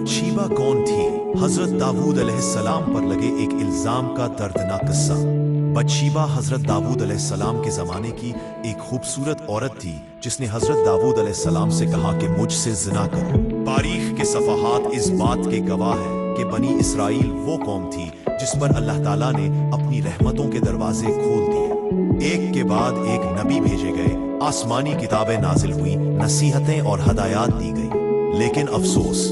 बतशीबा कौन थी? हजरत दाऊद अलैहिस्सलाम पर लगे एक इल्जाम का दर्दनाक किस्सा। बतशीबा हजरत दाऊद अलैहिस्सलाम के ज़माने की एक खूबसूरत औरत थी जिसने हजरत दाऊद अलैहिस्सलाम से कहा कि मुझसे जिना करो। तारीख के सफ़हात इस बात के गवाह है कि बनी इसराइल वो कौम थी जिस पर अल्लाह ताला ने अपनी रहमतों के दरवाजे खोल दिए। एक के बाद एक नबी भेजे गए, आसमानी किताबें नाजिल हुई, नसीहतें और हदायत दी गई। लेकिन अफसोस,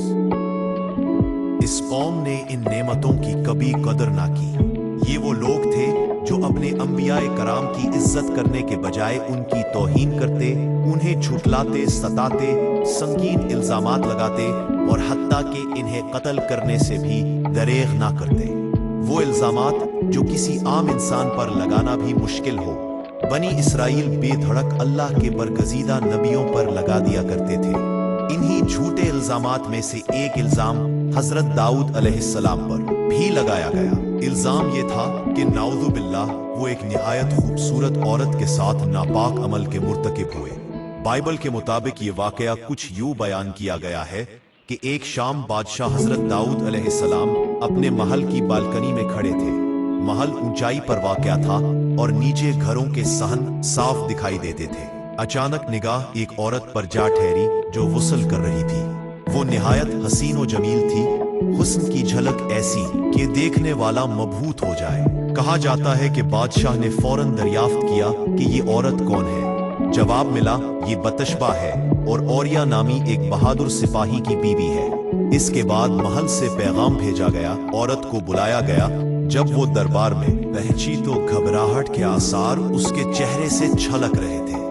इस कौम ने इन नेमतों की कभी कदर ना की। ये वो लोग थे जो अपने अंबियाए कराम की इज्जत करने के बजाय उनकी तौहीन करते, उन्हें झुठलाते, सताते, संगीन इल्जामात लगाते और हत्ता कि इन्हें कत्ल करने से भी दरेग ना करते। वो इल्जामात जो किसी आम इंसान पर लगाना भी मुश्किल हो, बनी इसराइल बेधड़क अल्लाह के बरगजीदा नबियों पर लगा दिया करते थे। इन्हीं झूठे इल्जामात में से एक इल्जाम हजरत दाऊद अलैहिस्सलाम पर भी लगाया गया। इल्जाम ये था कि नाउज़ु बिल्लाह वो एक निहायत खूबसूरत औरत के साथ नापाक अमल के मुर्तकिब हुए। बाइबल के मुताबिक ये वाकया कुछ यूं बयान किया गया है कि एक शाम बादशाह हजरत दाऊद अलैहिस्सलाम अपने महल की बालकनी में खड़े थे। महल ऊंचाई पर वाक़या था और नीचे घरों के सहन साफ दिखाई देते थे। अचानक निगाह एक औरत पर जा ठहरी जो गुस्ल कर रही थी। वो निहायत हसीन व जमील थी, हुस्न की झलक ऐसी कि देखने वाला मबहूत हो जाए। कहा जाता है कि बादशाह ने फौरन दरियाफ्त किया कि ये औरत कौन है। जवाब मिला, ये बतशबा है और औरिया नामी एक बहादुर सिपाही की बीवी है। इसके बाद महल से पैगाम भेजा गया, औरत को बुलाया गया। जब वो दरबार में पहुंची तो घबराहट के आसार उसके चेहरे से छलक रहे थे।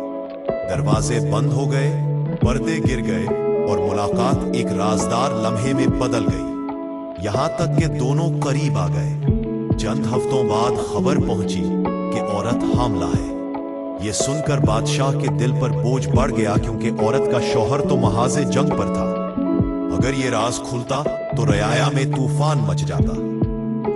दरवाजे बंद हो गए, पर्दे गिर गए और मुलाकात एक राजदार लम्हे में बदल गई। यहाँ तक कि दोनों करीब आ गए। चंद हफ्तों बाद खबर पहुंची कि औरत हामला है। ये सुनकर बादशाह के दिल पर बोझ बढ़ गया, क्योंकि औरत का शौहर तो महाज़े जंग पर था। अगर ये राज खुलता तो रयाया में तूफान मच जाता।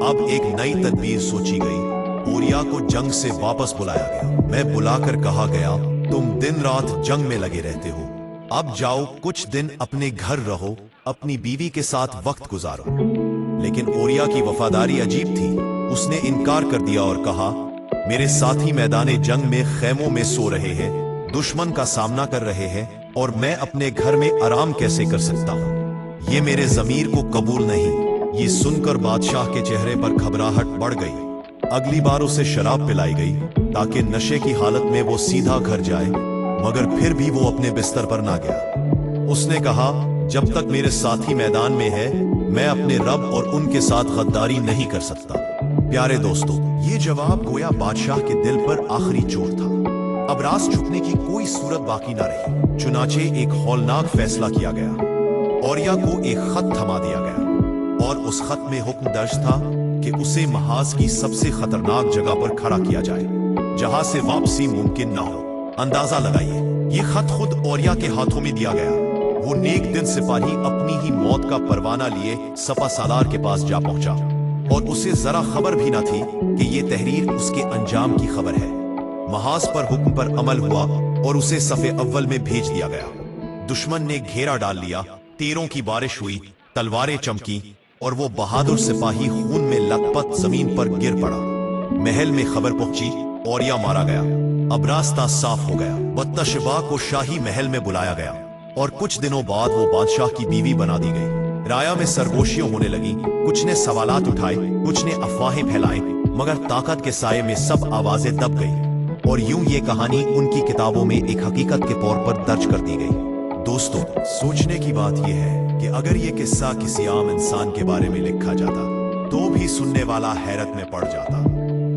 अब एक नई तदबीर सोची गई। ओरिया को जंग से वापस बुलाया गया। मैं बुलाकर कहा गया, तुम दिन रात जंग में लगे रहते हो, अब जाओ कुछ दिन अपने घर रहो, अपनी बीवी के साथ वक्त गुजारो। लेकिन ओरिया की वफादारी अजीब थी। उसने इनकार कर दिया और कहा, मेरे साथी मैदाने जंग में खैमों में सो रहे हैं, दुश्मन का सामना कर रहे हैं और मैं अपने घर में आराम कैसे कर सकता हूँ? ये मेरे ज़मीर को कबूल नहीं। ये सुनकर बादशाह के चेहरे पर घबराहट बढ़ गई। अगली बार उसे शराब पिलाई गई ताकि नशे की हालत में वो सीधा घर जाए, मगर फिर भी वो अपने बिस्तर पर ना गया। उसने कहा, जब तक मेरे साथी मैदान में है मैं अपने रब और उनके साथ गद्दारी नहीं कर सकता। प्यारे दोस्तों, ये जवाब गोया बादशाह के दिल पर आखिरी चोट था। अब राज छुपने की कोई सूरत बाकी ना रही। चुनाचे एक हौलनाक फैसला किया गया। औरिया को एक खत थमा दिया गया और उस खत में हुक्म दर्ज था कि उसे महाज की सबसे खतरनाक जगह पर खड़ा किया जाए, जहां से वापसी मुमकिन ना हो। अंदाजा लगाइए, ये खत खुद औरिया के हाथों में दिया गया। वो नेक दिन सिपाही अपनी ही मौत का परवाना लिए सफा सालार के पास जा पहुंचा और उसे जरा खबर भी ना थी कि ये तहरीर उसके अंजाम की खबर है। महाज पर हुक्म पर अमल हुआ और उसे सफ़े अव्वल में भेज दिया गया। दुश्मन ने घेरा डाल लिया, तीरों की बारिश हुई, तलवारें चमकी और वो बहादुर सिपाही खून में लथपथ जमीन पर गिर पड़ा। महल में खबर पहुंची, औरिया मारा गया। अब रास्ता साफ हो गया। बतशबा को शाही महल में बुलाया गया और कुछ दिनों बाद वो बादशाह की बीवी बना दी गई। राया में सरगोशियां होने लगी। कुछ ने सवालात उठाए, कुछ ने अफवाहें फैलाई, मगर ताकत के साये में सब आवाजें दब गई और यूं ये कहानी उनकी किताबों में एक हकीकत के तौर पर दर्ज कर दी गई। दोस्तों, सोचने की बात यह है कि अगर ये किस्सा किसी आम इंसान के बारे में लिखा जाता तो भी सुनने वाला हैरत में पड़ जाता।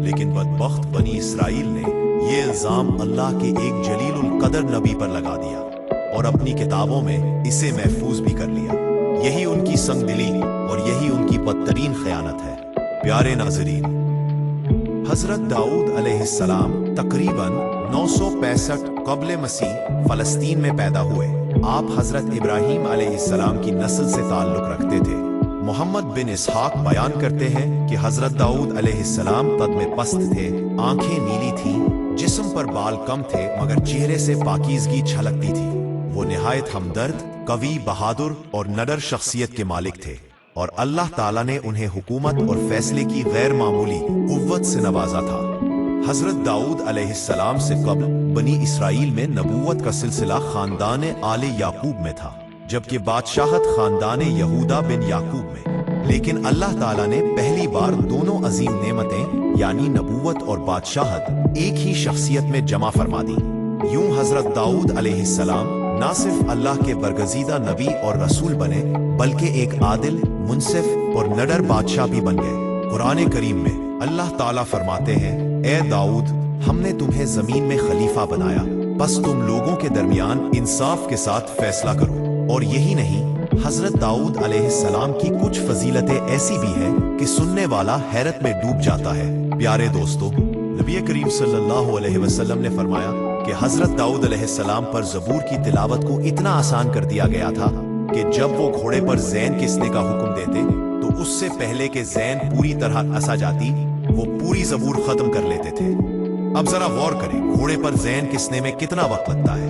लेकिन बदबख्त बनी इसराइल ने ये इल्जाम अल्लाह के एक जलीलुल कदर नबी पर लगा दिया और अपनी किताबों में इसे महफूज भी कर लिया। यही उनकी संगदिली और यही उनकी बदतरीन खयानत है। प्यारे नाज़रीन, हजरत दाऊद अलैहिस्सलाम तकरीबन 965 क़ब्ल मसीह फ़लस्तीन में पैदा हुए। आप हजरत इब्राहीम अलैहिस्सलाम की नस्ल से ताल्लुक़ रखते थे। मोहम्मद बिन इसहाक बयान करते हैं कि हजरत दाऊद अलैहिस्सलाम कद में पस्त थे, आंखें नीली थीं, जिस्म पर बाल कम थे मगर चेहरे से पाकीज़गी झलकती थी। वो निहायत हमदर्द, कवी, बहादुर और नडर शख्सियत के मालिक थे और अल्लाह ताला ने उन्हें हुकूमत और फैसले की गैर मामूली कुव्वत से नवाजा था। हजरत दाऊद अलैहिस्सलाम से कब्ल बनी इसराइल में नबूवत का सिलसिला खानदान आले याकूब में था, जबकि बादशाहत खानदान यहूदा बिन याकूब में। लेकिन अल्लाह ताला ने पहली बार दोनों अजीम नेमतें यानी नबूवत और बादशाहत एक ही शख्सियत में जमा फरमा दी। यूं हजरत दाऊद अलैहिस्सलाम न सिर्फ अल्लाह के बरगजीदा नबी और रसूल बने, बल्कि एक आदिल, मुनसिफ और नडर बादशाह भी बन गए। कुरान करीम में अल्लाह ताला फरमाते हैं, ए दाऊद, हमने तुम्हें जमीन में खलीफा बनाया, बस तुम लोगों के दरमियान इंसाफ के साथ फैसला करो। और यही नहीं, हजरत दाऊद अलैहिस्सलाम की कुछ फजीलतें ऐसी भी हैं कि सुनने वाला हैरत में डूब जाता है। प्यारे दोस्तों, नबी करीम सल्लल्लाहु अलैहि वसल्लम ने फरमाया कि हजरत दाऊद अलैहिस्सलाम पर ज़बूर की तिलावत को इतना आसान कर दिया गया था कि जब वो घोड़े पर ज़ैन किसने का हुक्म देते तो उससे पहले कि ज़ैन पूरी तरह असा जाती, वो पूरी ज़बूर खत्म कर लेते थे। अब जरा गौर करें, घोड़े पर ज़ैन किसने में कितना वक्त लगता है?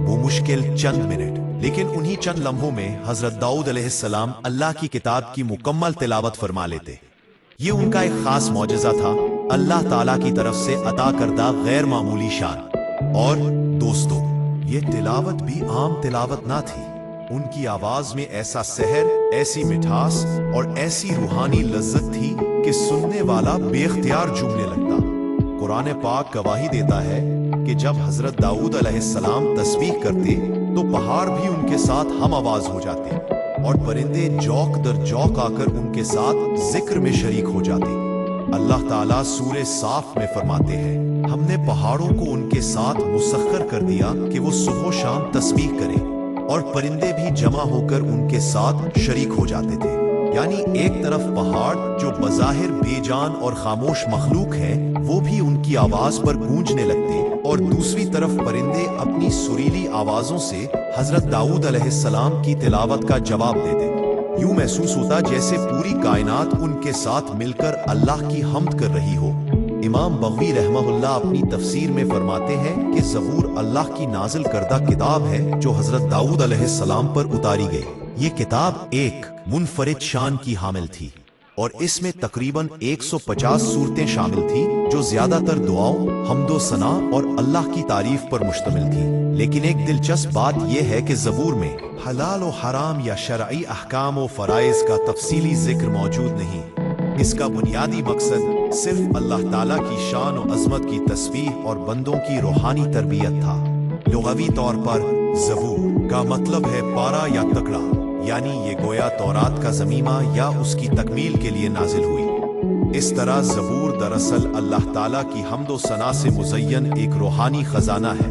वो मुश्किल चंद मिनट। लेकिन उन्हीं चंद लम्हों में हजरत दाऊद अलैहिस्सलाम अल्लाह की किताब की मुकम्मल तिलावत फरमा लेते। ये उनका एक खास मौजज़ा था, अल्लाह ताला की तरफ से अता करदा गैर मामूली शान। और दोस्तों, ये तिलावत भी आम तिलावत ना थी। उनकी आवाज में ऐसा सहर, ऐसी मिठास और ऐसी रूहानी लज्जत थी कि सुनने वाला बेख्तियार झूमने लगता। कुरान पाक गवाही देता है कि जब हजरत दाऊद अलैहिस्सलाम तस्बीह करते तो पहाड़ भी उनके साथ हम आवाज हो जाते और परिंदे जौक दर जौक आकर उनके साथ जिक्र में शरीक हो जाते। अल्लाह ताला सूरे साफ में फरमाते हैं, हमने पहाड़ों को उनके साथ मुसख्खर कर दिया कि वो सुबह शाम तस्बीह करें और परिंदे भी जमा होकर उनके साथ शरीक हो जाते थे। यानी एक तरफ पहाड़ जो बज़ाहिर बेजान और खामोश मखलूक है, वो भी उनकी आवाज पर गूंजने लगते और दूसरी तरफ परिंदे अपनी सुरीली आवाजों से हजरत दाऊद अलैहिस्सलाम की तिलावत का जवाब देते। यूं महसूस होता जैसे पूरी कायनात उनके साथ मिलकर अल्लाह की हम्द कर रही हो। इमाम बग़वी रहमहुल्लाह अपनी तफसीर में फरमाते हैं कि ज़बूर अल्लाह की नाजिल करदा किताब है जो हजरत दाऊद अलैहिस्सलाम पर उतारी गई। ये किताब एक मुनफरिद शान की हामिल थी और इसमें तकरीबन 150 सूरतें शामिल थी जो ज्यादातर दुआओं, हम्दो सना और अल्लाह की तारीफ पर मुश्तमिल थी। लेकिन एक दिलचस्प बात यह है कि ज़बूर में हलाल और हराम या शरई अहकाम और फराइज का तफसीली जिक्र मौजूद नहीं। इसका बुनियादी मकसद सिर्फ अल्लाह ताला की शान और अजमत की तस्बीह और बंदों की रूहानी तरबियत था। लुग़वी तौर पर ज़बूर का मतलब है पारा या तकड़ा, यानी ये गोया तौरात का ज़मीमा या उसकी तकमील के लिए नाजिल हुई। इस तरह ज़बूर दरअसल अल्लाह ताला की हम्दो सना से मुज़य्यन एक रूहानी खजाना है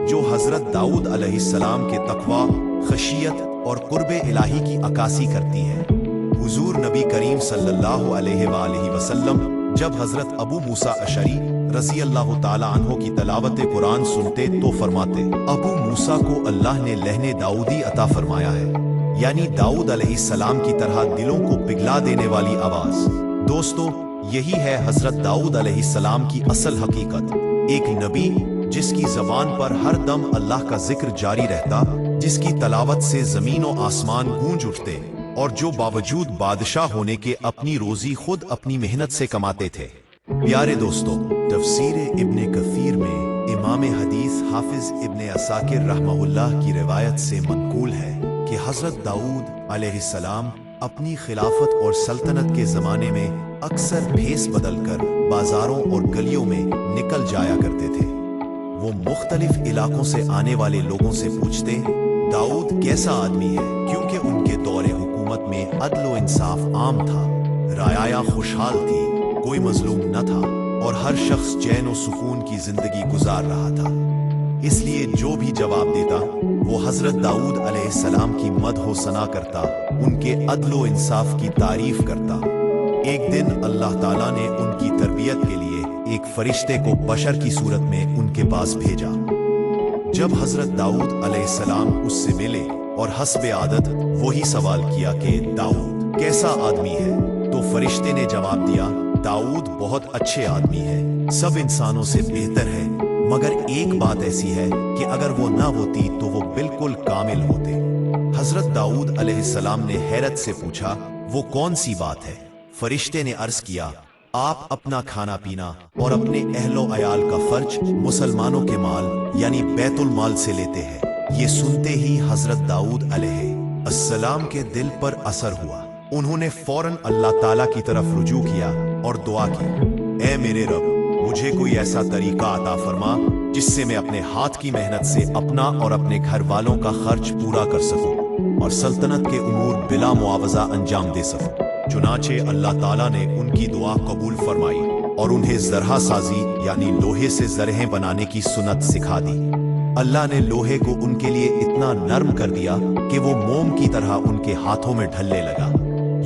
जो हजरत दाऊद अलैहिस्सलाम के तक़वा, खशियत और कुर्बे इलाही की अक्कासी करती है। हुजूर नबी करीम सल्लल्लाहु अलैहि वसल्लम जब हजरत अबू मूसा अशरी रज़ी अल्लाह ताला अन्हो की तलावत कुरान सुनते तो फरमाते, अबू मूसा को अल्लाह ने लहने दाऊदी अता फरमाया है, यानी दाऊद अलैहिस्सलाम की तरह दिलों को पिघला देने वाली आवाज। दोस्तों, यही है हजरत दाऊद अलैहिस्सलाम की असल हकीकत। एक नबी जिसकी जबान पर हर दम अल्लाह का जिक्र जारी रहता, जिसकी तलावत से जमीन और आसमान गूंज उठते और जो बावजूद बादशाह होने के अपनी रोजी खुद अपनी मेहनत से कमाते थे। प्यारे दोस्तों, तफसीर इब्ने कसीर में इमाम हदीस हाफिज इब्ने असाकिर रहमहुल्लाह की रिवायत से मनकूल है कि हजरत दाऊद अलैहिस्सलाम अपनी खिलाफत और सल्तनत के जमाने में अक्सर भेस बदलकर बाजारों और गलियों में निकल जाया करते थे। वो मुख्तलिफ इलाकों से आने वाले लोगों से पूछते, दाऊद कैसा आदमी है, क्योंकि उनके दौरे हुकूमत में अदल व इंसाफ आम था, राया खुशहाल थी, कोई मजलूम न था और हर शख्स चैन व सुकून की जिंदगी गुजार रहा था। इसलिए जो भी जवाब देता वो हजरत दाऊद अलैहिस्सलाम की मदह सना करता, उनके अदल व इंसाफ की तारीफ करता। एक दिन अल्लाह ताला ने उनकी तरबियत के लिए एक फरिश्ते को बशर की सूरत में उनके पास भेजा। जब हजरत दाऊद अलैहिस्सलाम उससे मिले और हस्बे आदत वही सवाल किया कि दाऊद कैसा आदमी है, तो फरिश्ते ने जवाब दिया, दाऊद बहुत अच्छे आदमी है, सब इंसानों से बेहतर है, मगर एक बात ऐसी है कि अगर वो ना होती तो वो बिल्कुल कामिल होते। हजरत दाऊद अलैहिस्सलाम ने हैरत से पूछा, वो कौन सी बात है? फरिश्ते ने अर्ज किया, आप अपना खाना पीना और अपने अहलो अयाल का खर्च मुसलमानों के माल यानी बैतुल माल से लेते हैं। ये सुनते ही हजरत दाऊद अलैहिस्सलाम के दिल पर असर हुआ। उन्होंने फौरन अल्लाह ताला की तरफ रुजू किया और दुआ की, ऐ मेरे रब, मुझे कोई ऐसा तरीका अता फरमा जिससे मैं अपने हाथ की मेहनत से अपना और अपने घर वालों का खर्च पूरा कर सकूं और सल्तनत के उमूर बिला मुआवजा अंजाम दे सकूं। चुनाचे अल्लाह ताला ने उनकी दुआ कबूल फरमाई और उन्हें जरहा साजी यानी लोहे से जरहें बनाने की सुन्नत सिखा दी। अल्लाह ने लोहे को उनके लिए इतना नर्म कर दिया कि वो मोम की तरह उनके हाथों में ढलने लगा।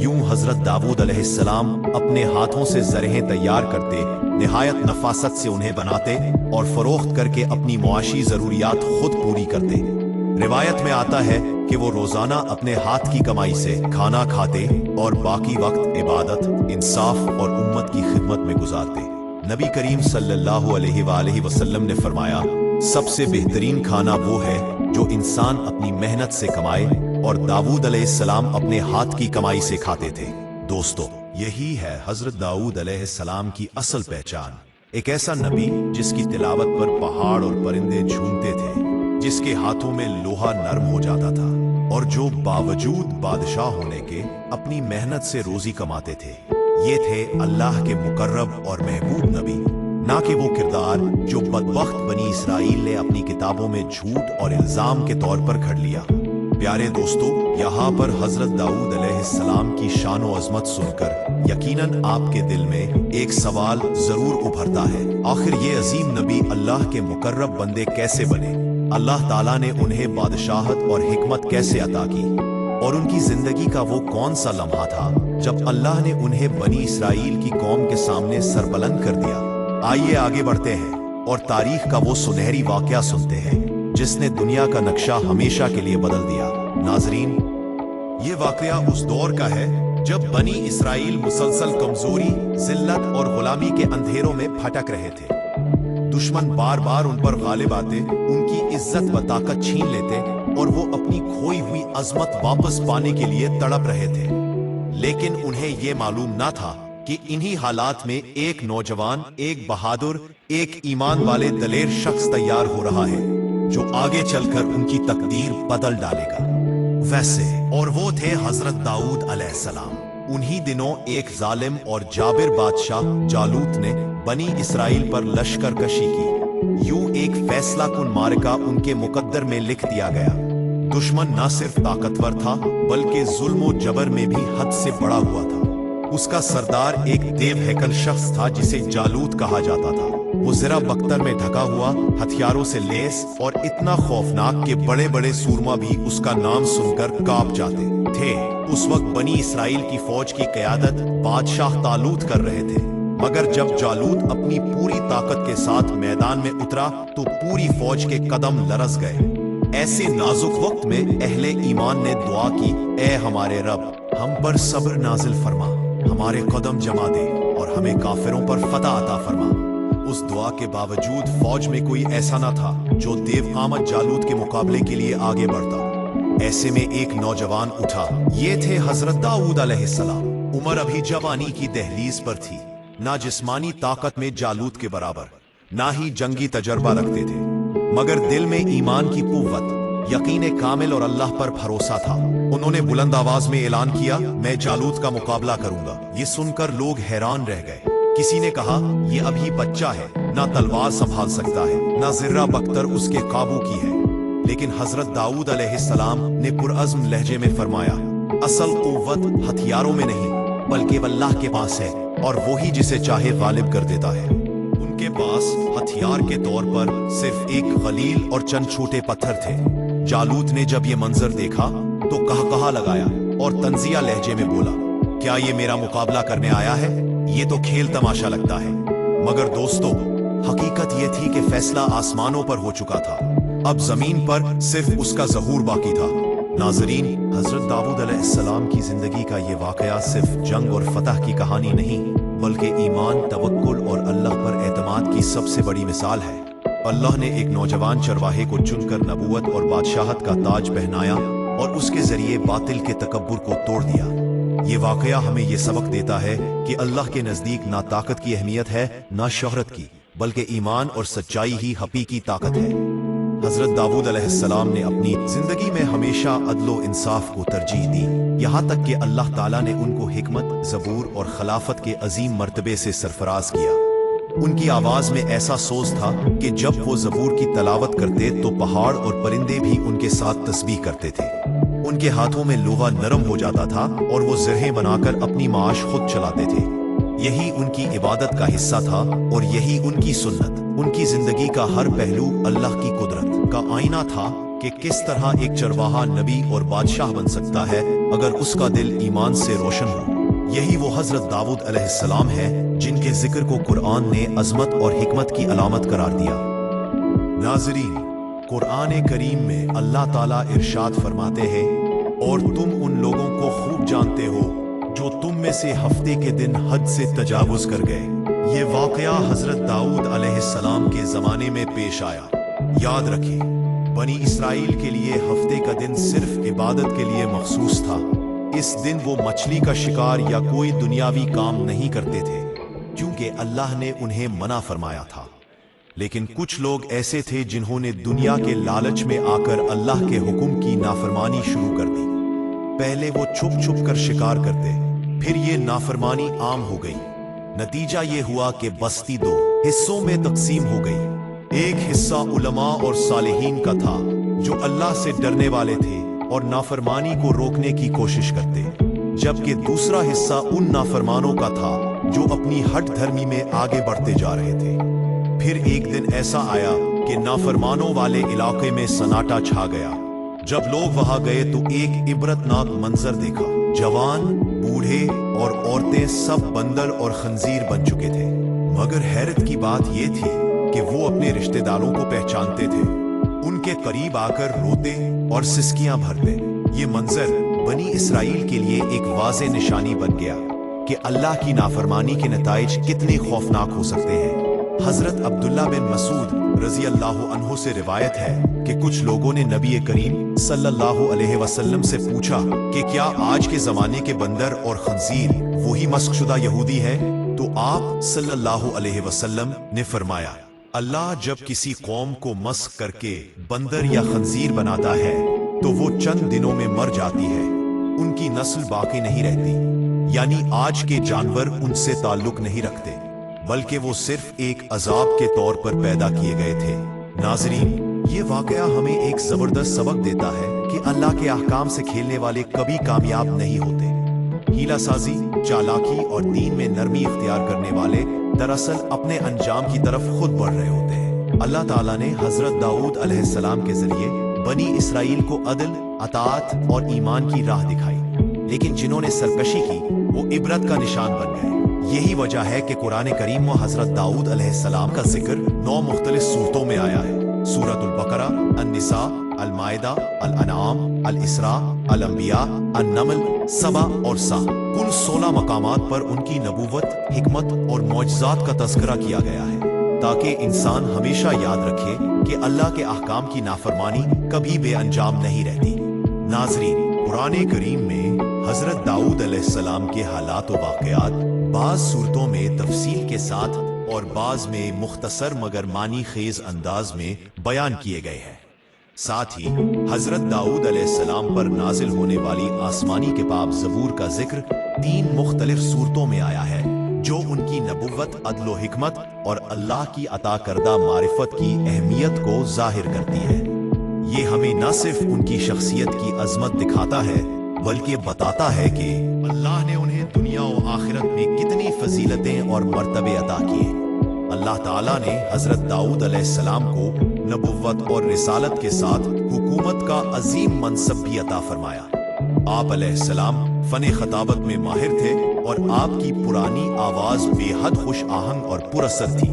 यूं हजरत दाऊद अलैहिस्सलाम अपने हाथों से जरहें तैयार करते, निहायत नफासत से उन्हें बनाते और फरोख्त करके अपनी मुआशी जरूरियात खुद पूरी करते। रिवायत में आता है कि वो रोजाना अपने हाथ की कमाई से खाना खाते और बाकी वक्त इबादत, इंसाफ और उम्मत की खिदमत में गुजारते। नबी करीम सल्लल्लाहु अलैहि वसल्लम ने फरमाया, सबसे बेहतरीन खाना वो है जो इंसान अपनी मेहनत से कमाए, और दाऊद अलैहिस्सलाम अपने हाथ की कमाई से खाते थे। दोस्तों, यही है हजरत दाऊद अलैहिस्सलाम की असल पहचान। एक ऐसा नबी जिसकी तिलावत पर पहाड़ और परिंदे झूमते थे, जिसके हाथों में लोहा नरम हो जाता था और जो बावजूद बादशाह होने के अपनी मेहनत से रोजी कमाते थे। ये थे अल्लाह के मुकर्रब और महबूब नबी, ना कि वो किरदार जो बदबख्त बनी इसराइल ने अपनी किताबों में झूठ और इल्जाम के तौर पर घड़ लिया। प्यारे दोस्तों, यहाँ पर हजरत दाऊद अलैहिस्सलाम की शान और अजमत सुनकर यकीनन आपके दिल में एक सवाल जरूर उभरता है, आखिर ये अजीम नबी अल्लाह के मुकर्रब बंदे कैसे बने? अल्लाह ताला ने उन्हें बादशाहत और हिकमत कैसे अता की? और उनकी जिंदगी का वो कौन सा लम्हा था जब अल्लाह ने उन्हें बनी इसराइल की कौम के सामने सरबुलंद कर दिया? आइए आगे बढ़ते हैं और तारीख का वो सुनहरी वाकया सुनते हैं जिसने दुनिया का नक्शा हमेशा के लिए बदल दिया। नाजरीन, ये वाकया उस दौर का है जब बनी इसराइल मुसलसल कमजोरी, जिल्लत और गुलामी के अंधेरों में भटक रहे थे। दुश्मन बार बार उन पर गालिब आते, उनकी इज्जत व ताकत छीन लेते और वो अपनी खोई हुई अजमत वापस पाने के लिए तड़प रहे थे। लेकिन उन्हें ये मालूम ना था कि इन्हीं हालात में एक नौजवान, एक बहादुर, एक ईमान वाले दलेर शख्स तैयार हो रहा है जो आगे चलकर उनकी तकदीर बदल डालेगा। वैसे और वो थे हजरत दाऊद अलैहिस्सलाम। उन्हीं दिनों एक जालिम और जाबिर बादशाह जालूत ने बनी इसराइल पर लश्कर कशी की। यूं एक फैसला कुन मार्का उनके मुकद्दर में लिख दिया गया। दुश्मन न सिर्फ ताकतवर था बल्कि जुल्म और जबर में भी हद से बड़ा हुआ था। उसका सरदार एक देव हैकल शख्स था जिसे जालूत कहा जाता था। वो जरा बख्तर में ढका हुआ, हथियारों से लेस और इतना खौफनाक कि बड़े बड़े सूरमा भी उसका नाम सुनकर कांप जाते थे। उस वक्त बनी इसराइल की फौज की क़यादत बादशाह तालूत कर रहे थे, मगर जब जालूत अपनी पूरी ताकत के साथ मैदान में उतरा तो पूरी फौज के कदम लरस गए। ऐसे नाजुक वक्त में अहले ईमान ने दुआ की, ऐ हमारे रब, हम पर सब्र नाजिल फरमा, हमारे कदम जमा दे और हमें काफिरों पर फतह अता फरमा। उस दुआ के बावजूद फौज में कोई ऐसा न था जो देव आमद जालूत के मुकाबले के लिए आगे बढ़ता। ऐसे में एक नौजवान उठा। ये थे हजरत दाऊद अलैहिस्सलाम। उम्र अभी जवानी की दहलीज पर थी, ना जिस्मानी ताकत में जालूत के बराबर, ना ही जंगी तजर्बा रखते थे, मगर दिल में ईमान की कुव्वत, यकीन कामिल और अल्लाह पर भरोसा था। उन्होंने बुलंद आवाज में ऐलान किया, मैं जालूत का मुकाबला करूंगा। ये सुनकर लोग हैरान रह गए। किसी ने कहा, ये अभी बच्चा है, ना तलवार संभाल सकता है, ना जिर्रा बख्तर उसके काबू की है। लेकिन हजरत दाऊद अलैहिस्सलाम ने पुरअज़्म लहजे में फरमाया, असल कुव्वत हथियारों में नहीं बल्कि अल्लाह के पास है और वही जिसे चाहे गालिब कर देता है। उनके पास हथियार के तौर पर सिर्फ एक खलील और चंद छोटे पत्थर थे। जालूत ने जब ये मंजर देखा तो कहकहा लगाया और तंजिया लहजे में बोला, क्या ये मेरा मुकाबला करने आया है? ये तो खेल तमाशा लगता है। मगर दोस्तों, हकीकत ये थी कि फैसला आसमानों पर हो चुका था, अब जमीन पर सिर्फ उसका ज़हूर बाकी था। नाजरीन, हजरत दाऊद अलैहिस्सलाम की जिंदगी का ये वाकया सिर्फ जंग और फतह की कहानी नहीं बल्कि ईमान, तवक्कुल और अल्लाह पर एतमाद की सबसे बड़ी मिसाल है। اللہ نے ایک نوجوان چرواہے کو چن کر نبوت اور بادشاہت کا تاج پہنایا اور اس کے ذریعے باطل کے تکبر کو توڑ دیا۔ یہ واقعہ ہمیں یہ سبق دیتا ہے کہ اللہ کے نزدیک نہ طاقت کی اہمیت ہے نہ شہرت کی، بلکہ ایمان اور سچائی ہی حقیقی طاقت ہے۔ حضرت داؤد علیہ السلام نے اپنی زندگی میں ہمیشہ عدل و انصاف کو ترجیح دی، یہاں تک کہ اللہ تعالیٰ نے ان کو حکمت، زبور اور خلافت کے عظیم مرتبے سے سرفراز کیا۔ ان کی آواز میں ایسا سوز تھا کہ جب وہ زبور کی تلاوت کرتے تو پہاڑ اور پرندے بھی ان کے ساتھ تسبیح کرتے تھے۔ ان کے ہاتھوں میں لوہا نرم ہو جاتا تھا اور وہ زرہیں بنا کر اپنی معاش خود چلاتے تھے۔ یہی ان کی عبادت کا حصہ تھا اور یہی ان کی سنت۔ ان کی زندگی کا ہر پہلو اللہ کی قدرت کا آئینہ تھا کہ کس طرح ایک چرواہا نبی اور بادشاہ بن سکتا ہے اگر اس کا دل ایمان سے روشن ہو۔ یہی وہ حضرت داؤد علیہ السلام ہے جن کے ذکر کو قرآن نے عظمت اور حکمت کی علامت قرار دیا۔ ناظرین، قرآن کریم میں اللہ تعالیٰ ارشاد فرماتے ہیں، اور تم ان لوگوں کو خوب جانتے ہو جو تم میں سے ہفتے کے دن حد سے تجاوز کر گئے۔ یہ واقعہ حضرت داؤد علیہ السلام کے زمانے میں پیش آیا۔ یاد رکھیں، بنی اسرائیل کے لیے ہفتے کا دن صرف عبادت کے لیے مخصوص تھا۔ اس دن وہ مچھلی کا شکار یا کوئی دنیاوی کام نہیں کرتے تھے کیونکہ اللہ نے انہیں منع فرمایا تھا۔ لیکن کچھ لوگ ایسے تھے جنہوں نے دنیا کے لالچ میں آ کر اللہ کے حکم کی نافرمانی شروع کر دی۔ پہلے وہ چھپ چھپ کر شکار کرتے، پھر یہ نافرمانی عام ہو گئی۔ نتیجہ یہ ہوا کہ بستی دو حصوں میں تقسیم ہو گئی۔ ایک حصہ علماء اور صالحین کا تھا جو اللہ سے ڈرنے والے تھے اور نافرمانی کو روکنے کی کوشش کرتے، جبکہ دوسرا حصہ ان نافرمانوں کا تھا جو اپنی ہٹ دھرمی میں آگے بڑھتے جا رہے تھے۔ پھر ایک دن ایسا آیا کہ نافرمانوں والے علاقے میں سناٹا چھا گیا۔ جب لوگ وہاں گئے تو ایک عبرتناک منظر دیکھا۔ جوان، بوڑھے اور عورتیں سب بندر اور خنزیر بن چکے تھے۔ مگر حیرت کی بات یہ تھی کہ وہ اپنے رشتہ داروں کو پہچانتے تھے، ان کے قریب آ کر روتے اور سسکیاں بھرتے۔ یہ منظر بنی اسرائیل کے لیے ایک واضح نشانی بن گیا کہ اللہ کی نافرمانی کے نتائج کتنے خوفناک ہو سکتے ہیں۔ حضرت عبداللہ بن مسعود رضی اللہ عنہ سے روایت ہے کہ کچھ لوگوں نے نبی کریم صلی اللہ علیہ وسلم سے پوچھا کہ کیا آج کے زمانے کے بندر اور خنزیر وہی مسخ شدہ یہودی ہے؟ تو آپ صلی اللہ علیہ وسلم نے فرمایا، اللہ جب کسی قوم کو مسخ کر کے بندر یا خنزیر بناتا ہے تو وہ چند دنوں میں مر جاتی ہے، ان کی نسل باقی نہیں رہتی۔ یعنی آج کے جانور ان سے تعلق نہیں رکھتے، بلکہ وہ صرف ایک عذاب کے طور پر پیدا کیے گئے تھے۔ ناظرین، یہ واقعہ ہمیں ایک زبردست سبق دیتا ہے کہ اللہ کے احکام سے کھیلنے والے کبھی کامیاب نہیں ہوتے۔ ہیلا سازی، چالاکی اور دین میں نرمی اختیار کرنے والے دراصل اپنے انجام کی طرف خود بڑھ رہے ہوتے ہیں۔ اللہ تعالیٰ نے حضرت داؤد علیہ السلام کے ذریعے بنی اسرائیل کو عدل، اطاعت اور ایمان کی راہ دکھائی، لیکن جنہوں نے سرکشی کی وہ عبرت کا نشان بن گئے۔ یہی وجہ ہے کہ قرآن کریم میں حضرت داؤد علیہ السلام کا ذکر 9 مختلف صورتوں میں آیا ہے۔ سورۃ البقرہ، النساء، المائدہ، الانعام، الاسراء، الانبیاء، النمل، سبا اور سا، کل 16 مقامات پر ان کی نبوت، حکمت اور معجزات کا تذکرہ کیا گیا ہے تاکہ انسان ہمیشہ یاد رکھے کہ اللہ کے احکام کی نافرمانی کبھی بے انجام نہیں رہتی۔ ناظرین، قرآن کریم میں حضرت داؤد علیہ السلام کے حالات و واقعات بعض صورتوں میں تفصیل کے ساتھ اور بعض میں مختصر مگر معنی خیز انداز میں بیان کیے گئے ہیں۔ ساتھ ہی حضرت داؤد علیہ السلام پر نازل ہونے والی آسمانی کتاب زبور کا ذکر 3 مختلف صورتوں میں آیا ہے جو ان کی نبوت، عدل و حکمت اور اللہ کی عطا کردہ معرفت کی اہمیت کو ظاہر کرتی ہے۔ یہ ہمیں نہ صرف ان کی شخصیت کی عظمت دکھاتا ہے بلکہ بتاتا ہے کہ اللہ نے انہیں دنیا و آخرت میں کتنی فضیلتیں اور مرتبے عطا کیے۔ اللہ تعالیٰ نے حضرت داؤد علیہ السلام کو نبوت اور رسالت کے ساتھ حکومت کا عظیم منصب بھی عطا فرمایا۔ آپ علیہ السلام فن خطابت میں ماہر تھے اور آپ کی پرانی آواز بے حد خوش آہنگ اور پر اثر تھی،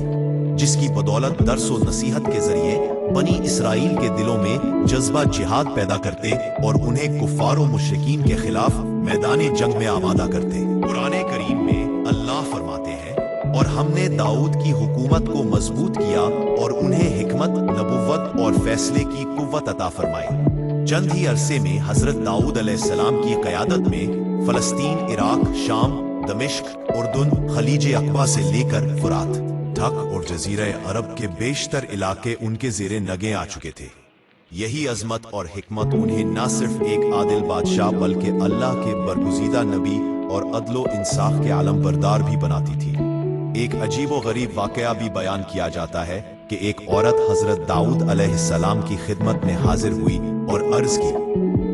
جس کی بدولت درس و نصیحت کے ذریعے بنی اسرائیل کے دلوں میں جذبہ جہاد پیدا کرتے اور انہیں کفار و مشرکین کے خلاف میدان جنگ میں آمادہ کرتے۔ قرآن کریم میں اللہ فرماتے ہیں، और हमने दाऊद की हुकूमत को मजबूत किया और उन्हें हिकमत, नबुव्वत और फैसले की कुव्वत अता फरमाई। चंद ही अरसे में हजरत दाऊद अलैहिस्सलाम की क़यादत में फलस्तीन, इराक, शाम, दमिश्क, उर्दुन, खलीज अक़बा से लेकर फुरात, ढक और जजीरे अरब के बेशतर इलाके उनके ज़ेरे नगे आ चुके थे। यही अजमत और हिकमत उन्हें न सिर्फ एक आदिल बादशाह बल्कि अल्लाह के बरगुज़ीदा नबी और अदलो इंसाफ के आलम बरदार भी बनाती थी। एक अजीबो गरीब वाक़या भी बयान किया जाता है कि एक औरत हजरत दाऊद अलैहिस्सलाम की खिदमत में हाजिर हुई और अर्ज की,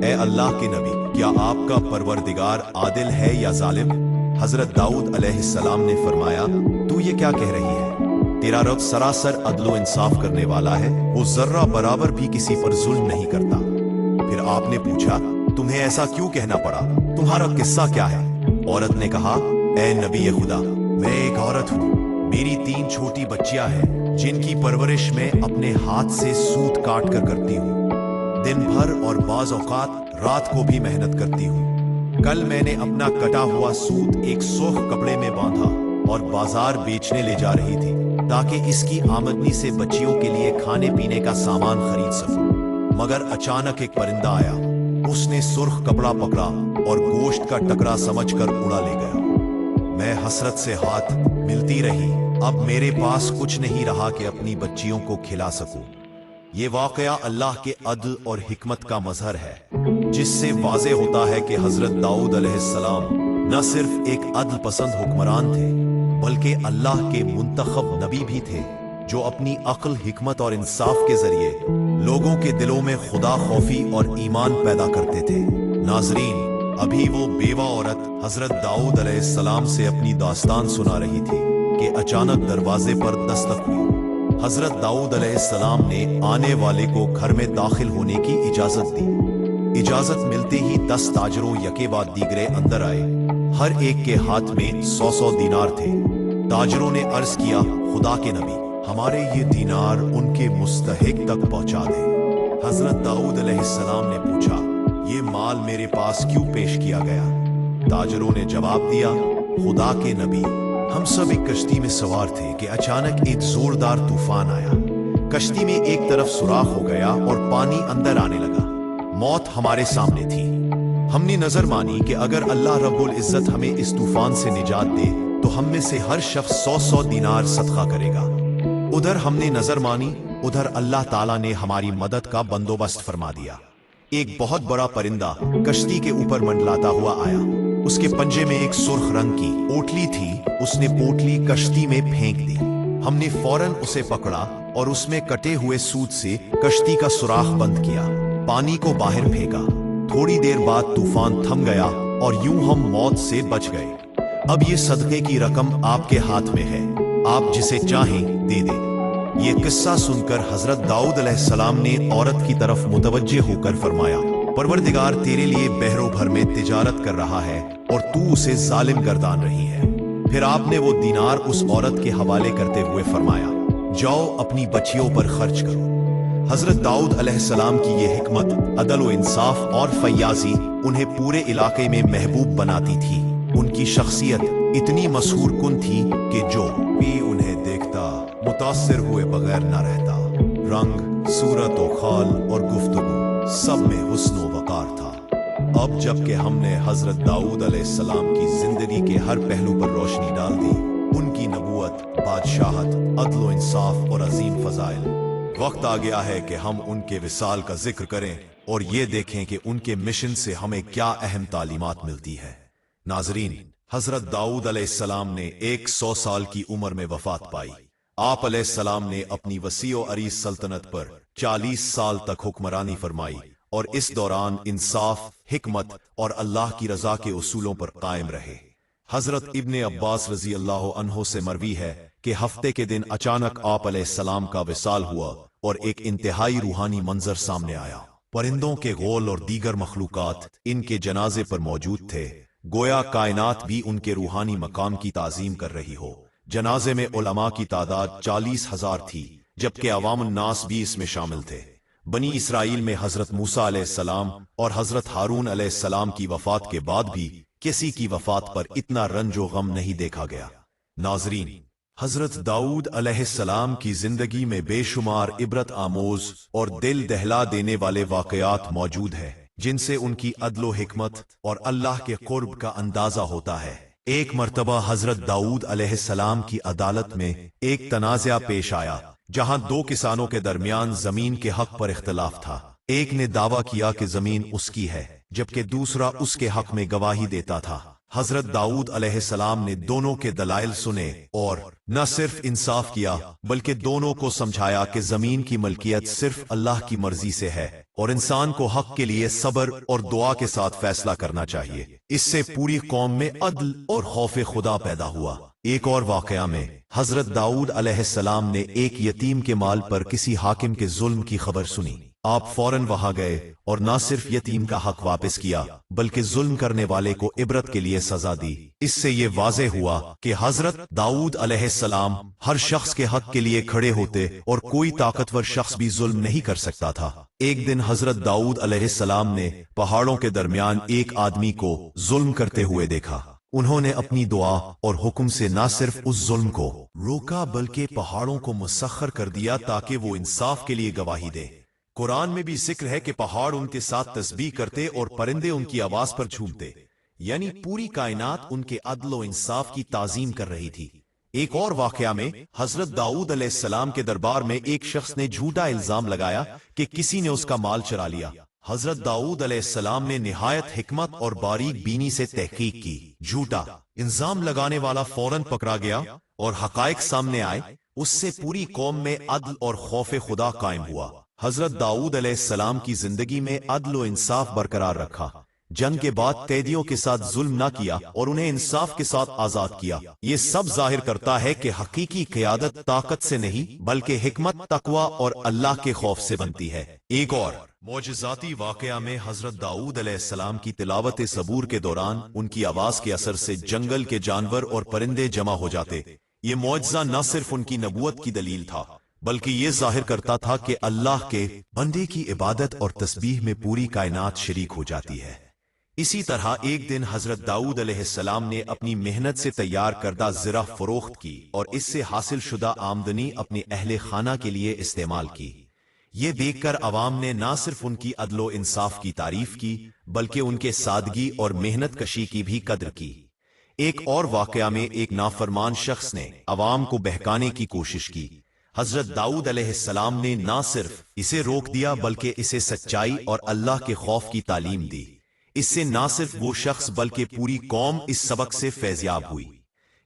ए अल्लाह के नबी, क्या आपका परवरदिगार आदिल है या जालिम? हजरत दाऊद अलैहिस्सलाम ने फरमाया, तू ये क्या कह रही है? तेरा रब सरासर अदलो इंसाफ करने वाला है, वो जर्रा बराबर भी किसी पर जुल्म नहीं करता। फिर आपने पूछा, तुम्हें ऐसा क्यों कहना पड़ा? तुम्हारा किस्सा क्या है? औरत ने कहा, ए नबी खुदा, मैं एक औरत हूँ, मेरी 3 छोटी बच्चियां हैं जिनकी परवरिश मैं अपने हाथ से सूत काट कर करती हूँ। दिन भर और बाज औकात रात को भी मेहनत करती हूँ। कल मैंने अपना कटा हुआ सूत एक सोख कपड़े में बांधा और बाजार बेचने ले जा रही थी ताकि इसकी आमदनी से बच्चियों के लिए खाने पीने का सामान खरीद सकूं। मगर अचानक एक परिंदा आया, उसने सुर्ख कपड़ा पकड़ा और गोश्त का टुकड़ा समझकर उड़ा ले गया। मैं हसरत से हाथ मिलती रही, अब मेरे पास कुछ नहीं रहा कि अपनी बच्चियों को खिला सकूं। ये वाकया अल्लाह के अदल और हिकमत का मजहर है, जिससे वाज़े होता है कि हजरत दाऊद अलैहिस्सलाम न सिर्फ एक अदल पसंद हुक्मरान थे बल्कि अल्लाह के मुंतखब नबी भी थे, जो अपनी अक्ल, हिकमत और इंसाफ के जरिए लोगों के दिलों में खुदा खौफी और ईमान पैदा करते थे। नाजरीन, अभी वो बेवा औरत हजरत दाऊद अलैहिस्सलाम से अपनी दास्तान सुना रही थी कि अचानक दरवाजे पर दस्तक हुई। हजरत दाऊद अलैहिस्सलाम ने आने वाले को घर में दाखिल होने की इजाजत दी। इजाजत मिलते ही 10 ताजरों यके बाद दीगरे अंदर आए। हर एक के हाथ में 100 दीनार थे। ताजरों ने अर्ज किया, खुदा के नबी, हमारे ये दीनार उनके मुस्तहिक तक पहुंचा दे। हजरत दाऊद अलैहिस्सलाम ने पूछा, ये माल मेरे पास क्यों पेश किया गया? ताजरों ने जवाब दिया, खुदा के नबी, हम सब एक कश्ती में सवार थे कि अचानक एक जोरदार तूफान आया। कश्ती में एक तरफ सुराख हो गया और पानी अंदर आने लगा। मौत हमारे सामने थी। हमने नजर मानी कि अगर अल्लाह रब्बुल इज्जत हमें इस तूफान से निजात दे तो हम में से हर शख्स 100 दीनार सदका करेगा। उधर हमने नजर मानी, उधर अल्लाह ताला ने हमारी मदद का बंदोबस्त फरमा दिया। एक बहुत बड़ा परिंदा कश्ती के ऊपर मंडलाता हुआ आया। उसके पंजे में एक सुर्ख रंग की पोटली थी। उसने पोटली कश्ती में फेंक दी। हमने फौरन उसे पकड़ा और उसमें कटे हुए सूत से कश्ती का सुराख बंद किया, पानी को बाहर फेंका। थोड़ी देर बाद तूफान थम गया और यूं हम मौत से बच गए। अब ये सदके की रकम आपके हाथ में है, आप जिसे चाहें दे दें। ये किस्सा सुनकर हजरत दाऊद अलैहिस्सलाम ने औरत की तरफ मुतवज्जे होकर फरमाया, परवरदिगार तेरे लिए बहरों भर में तिजारत कर रहा है और तू उसे जालिम गर्दान रही है। फिर आपने वो दीनार उस औरत के हवाले करते हुए फरमाया, जाओ अपनी बच्चियों पर खर्च करो। हजरत दाऊद अलैहिस्सलाम की ये हिकमत, अदल व इंसाफ और फैयाजी उन्हें पूरे इलाके में महबूब बनाती थी। उनकी शख्सियत इतनी मशहूर कुन थी कि जो भी उन्हें देखता मुतासिर हुए बगैर न रहता। रंग, सूरत व खाल और गुफ्तगू सब में हुस्न व वक़ार था। अब जबकि हमने हजरत दाऊद अलैहिस्सलाम की जिंदगी के हर पहलू पर रोशनी डाल दी, उनकी नबूवत, बादशाहत, अदल व इंसाफ और अजीम फजाइल, वक्त आ गया है कि हम उनके विसाल का जिक्र करें और ये देखें कि उनके मिशन से हमें क्या अहम तालीमात मिलती है। नाजरीन, हजरत दाऊद अलैहिस्सलाम ने 100 साल की उम्र में वफात पाई। आप अलैहिस्सलाम ने अपनी वसीओ अरीज सल्तनत पर 40 साल तक हुक्मरानी फरमाई और इस दौरान इंसाफ, हिकमत और अल्लाह की रजा के उसूलों पर कायम रहे। हजरत इब्ने अब्बास रजी अल्लाह अन्हो से मरवी है कि हफ्ते के दिन अचानक आप अलैहिस्सलाम का विसाल हुआ और एक इंतहाई रूहानी मंजर सामने आया। परिंदों के गोल और दीगर मखलूकात इनके जनाजे पर मौजूद थे, गोया कायनात भी उनके रूहानी मकाम की ताजीम कर रही हो। जनाजे में उलमा की तादाद 40,000 थी, जबकि अवामुन नास भी इसमें शामिल थे। बनी इसराइल में हजरत मूसा अलैहिस्सलाम और हजरत हारून अलैहिस्सलाम की वफात के बाद भी किसी की वफात पर इतना रंजो गम नहीं देखा गया। नाज़रीन, हज़रत दाऊद अलैहिस्सलाम की जिंदगी में बेशुमार इबरत आमोज और दिल दहला देने वाले वाक़यात मौजूद है, जिनसे उनकी अदलो हिकमत और अल्लाह के कुर्ब का अंदाजा होता है। एक मर्तबा हज़रत दाऊद अलैहिस्सलाम की अदालत में एक तनाज़ा पेश आया, जहां दो किसानों के दरमियान जमीन के हक पर इख्तिलाफ था। एक ने दावा किया कि जमीन उसकी है, जबकि दूसरा उसके हक में गवाही देता था। हजरत दाऊद अलैहिस्सलाम ने दोनों के दलाइल सुने और न सिर्फ इंसाफ किया, बल्कि दोनों को समझाया कि जमीन की मलकियत सिर्फ अल्लाह की मर्जी से है और इंसान को हक के लिए सब्र और दुआ के साथ फैसला करना चाहिए। इससे पूरी कौम में अदल और खौफ खुदा पैदा हुआ। एक और वाकया में हजरत दाऊद अलैहिस्सलाम ने एक यतीम के माल पर किसी हाकिम के जुल्म की खबर सुनी। आप फौरन वहां गए और न सिर्फ यतीम का हक वापस किया, बल्कि जुल्म करने वाले को इबरत के लिए सजा दी। इससे ये वाज़ेह हुआ कि हजरत दाऊद अलैहिस्सलाम हर शख्स के हक के लिए खड़े होते और कोई ताकतवर शख्स भी जुल्म नहीं कर सकता था। एक दिन हजरत दाऊद अलैहिस्सलाम ने पहाड़ों के दरमियान एक आदमी को जुल्म करते हुए देखा। उन्होंने अपनी दुआ और हुक्म से न सिर्फ उस जुल्म को रोका, बल्कि पहाड़ों को मुसख्खर कर दिया ताकि वो इंसाफ के लिए गवाही दे। कुरान में भी जिक्र है कि पहाड़ उनके साथ तस्बीह करते और परिंदे उनकी आवाज पर झूमते, यानी पूरी कायनात उनके अदल और इंसाफ की ताजीम कर रही थी। एक और वाकया में हजरत दाऊद अलैहिस्सलाम के दरबार में एक शख्स ने झूठा इल्जाम लगाया कि किसी ने उसका माल चुरा लिया। हजरत दाऊद अलैहिस्सलाम ने निहायत हिकमत और बारीक बीनी से तहकीक की। झूठा इल्जाम लगाने वाला फौरन पकड़ा गया और हकायक सामने आए। उससे पूरी कौम में अदल और खौफ खुदा कायम हुआ। हजरत दाऊद अलैहिस्सलाम की जिंदगी में अदल और इंसाफ बरकरार रखा। जंग के बाद कैदियों के साथ जुल्म न किया और उन्हें इंसाफ के साथ आजाद किया। ये सब जाहिर करता है कि हकीकी क़यादत ताकत से नहीं, बल्कि हिकमत, तकवा और अल्लाह के खौफ से बनती है। एक और मौजज़ाती वाकया में हजरत दाऊद अलैहिस्सलाम की तिलावत सबूर के दौरान उनकी आवाज के असर से जंगल के जानवर और परिंदे जमा हो जाते। ये मौजज़ा न सिर्फ उनकी नबूवत की दलील था, बल्कि ये जाहिर करता था कि अल्लाह के बंदे की इबादत और तस्बीह में पूरी कायनात शरीक हो जाती है। इसी तरह एक दिन हजरत दाऊद अलैहिस्सलाम ने अपनी मेहनत से तैयार करदा ज़रा फरोख्त की और इससे हासिल शुदा आमदनी अपने अहले खाना के लिए इस्तेमाल की। ये देखकर अवाम ने न सिर्फ उनकी अदलो इंसाफ की तारीफ की, बल्कि उनके सादगी और मेहनत कशी की भी कद्र की। एक और वाकया में एक नाफरमान शख्स ने अवाम को बहकाने की कोशिश की। हजरत दाऊद अलैहिस्सलाम ने न सिर्फ इसे रोक दिया, बल्कि इसे सच्चाई और अल्लाह के खौफ की तालीम दी। इससे न सिर्फ वो शख्स बल्कि पूरी कौम इस सबक से फैज़याब हुई।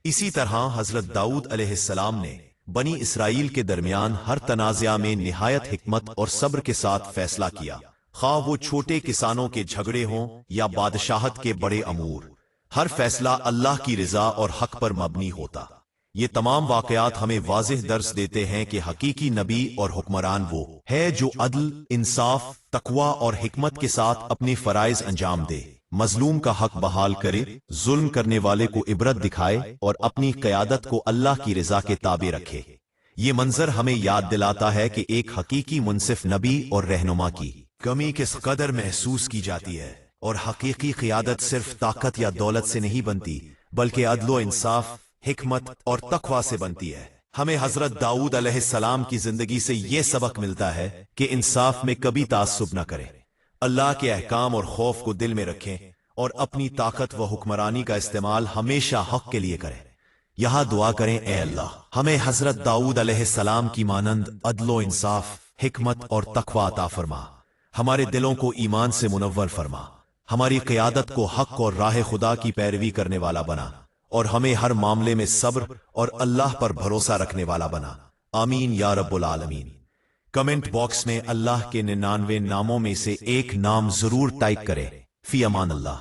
इसी तरह हजरत दाऊद अलैहिस्सलाम ने बनी इसराइल के दरमियान हर तनाज़ा में निहायत हिकमत और सब्र के साथ फैसला किया, खा वो छोटे किसानों के झगड़े हों या बादशाहत के बड़े अमूर। हर फैसला अल्लाह की रिजा और हक पर मबनी होता। ये तमाम वाकयात हमें वाज़ेह दर्स देते हैं कि हकीकी नबी और हुक्मरान वो है जो अदल, इंसाफ, तकवा और हिकमत के साथ अपने फराइज अंजाम दे, मजलूम का हक बहाल करे, जुल्म करने वाले को इबरत दिखाए और अपनी क़यादत को अल्लाह की रिजा के ताबे रखे। ये मंजर हमें याद दिलाता है कि एक हकीकी मुनसिफ नबी और रहनुमा की कमी किस कदर महसूस की जाती है, और हकीकी क़यादत सिर्फ ताकत या दौलत से नहीं बनती, बल्कि अदलो, इंसाफ, हिकमत और तकवा से बनती है। हमें हजरत दाऊद अलैहिस्सलाम की जिंदगी से यह सबक मिलता है कि इंसाफ में कभी तासुब न करें, अल्लाह के अहकाम और खौफ को दिल में रखें और अपनी ताकत व हुक्मरानी का इस्तेमाल हमेशा हक के लिए करें। यहां दुआ करें, ए अल्लाह, हमें हजरत दाऊद अलैहिस्सलाम की मानंद अदलो, इंसाफ, हिकमत और तकवा अता फरमा। हमारे दिलों को ईमान से मुनव्वर फरमा, हमारी क़यादत को हक और राह खुदा की पैरवी करने वाला बना, और हमें हर मामले में सब्र और अल्लाह पर भरोसा रखने वाला बना। आमीन या रब्बुल आलमीन। कमेंट बॉक्स में अल्लाह के 99 नामों में से एक नाम जरूर टाइप करें। फी अमान अल्लाह।